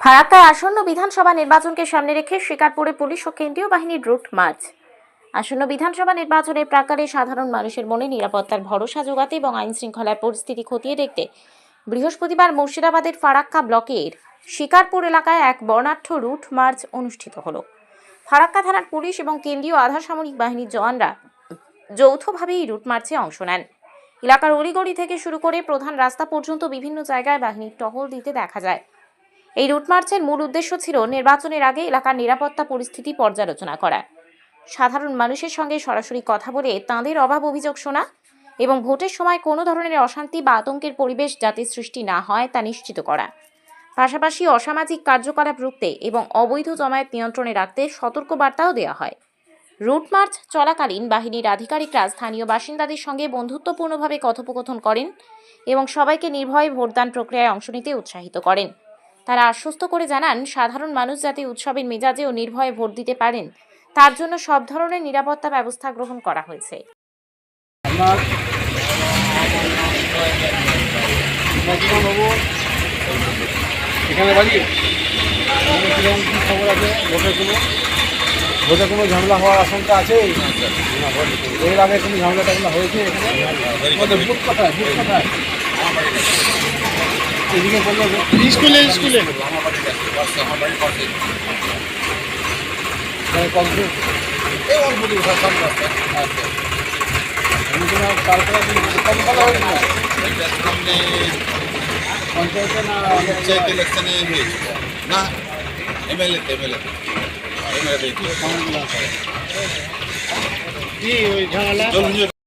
ফারাক্কায় আসন্ন বিধানসভা নির্বাচনকে সামনে রেখে শিকারপুরে পুলিশ ও কেন্দ্রীয় বাহিনীর রুট মার্চ। আসন্ন বিধানসভা নির্বাচনের প্রাকালে সাধারণ মানুষের মনে নিরাপত্তার ভরসা জোগাতে এবং আইন শৃঙ্খলার পরিস্থিতি খতিয়ে দেখতে বৃহস্পতিবার মুর্শিদাবাদের ফারাক্কা ব্লকের শিকারপুর এলাকায় এক বর্ণাঢ্য রুট মার্চ অনুষ্ঠিত হলো। ফারাক্কা থানার পুলিশ এবং কেন্দ্রীয় আধা সামরিক বাহিনীর জওয়ানরা যৌথভাবে এই রুট মার্চে অংশ নেন। এলাকার অলিগলি থেকে শুরু করে প্রধান রাস্তা পর্যন্ত বিভিন্ন জায়গায় বাহিনীর টহল দিতে দেখা যায়। এই রুট মার্চের মূল উদ্দেশ্য ছিল নির্বাচনের আগে এলাকার নিরাপত্তা পরিস্থিতি পর্যালোচনা করা, সাধারণ মানুষের সঙ্গে সরাসরি কথা বলে তাঁদের অভাব অভিযোগ শোনা এবং ভোটের সময় কোনো ধরনের অশান্তি বা আতঙ্কের পরিবেশ যাতে সৃষ্টি না হয় তা নিশ্চিত করা। পাশাপাশি অসামাজিক কার্যকলাপ রুখতে এবং অবৈধ জমায়েত নিয়ন্ত্রণে রাখতে সতর্কবার্তাও দেওয়া হয়। রুট মার্চ চলাকালীন বাহিনীর আধিকারিকরা স্থানীয় বাসিন্দাদের সঙ্গে বন্ধুত্বপূর্ণভাবে কথোপকথন করেন এবং সবাইকে নির্ভয়ে ভোটদান প্রক্রিয়ায় অংশ নিতে উৎসাহিত করেন। তারা আশ্বস্ত করে জানান, সাধারণ মানুষ যাতে উৎসবের মেজাজে ও নির্ভয়ে ভোট দিতে পারেন তার জন্য সব ধরনের নিরাপত্তা ব্যবস্থা গ্রহণ করা হয়েছে। এখানে বাড়ি কিরকম কী খবর আছে? ভোটে কোনো ঝামেলা হওয়ার আশঙ্কা আছে? এর আগে কোনো ঝামেলা টামেলা হয়েছে এখানে? বুথ কোথায়? এদিকে বললো স্কুলে পঞ্চায়েতে না পঞ্চায়েত ইলেকশনে হয়েছে না এমএলএ কি ওই ঝামেলা?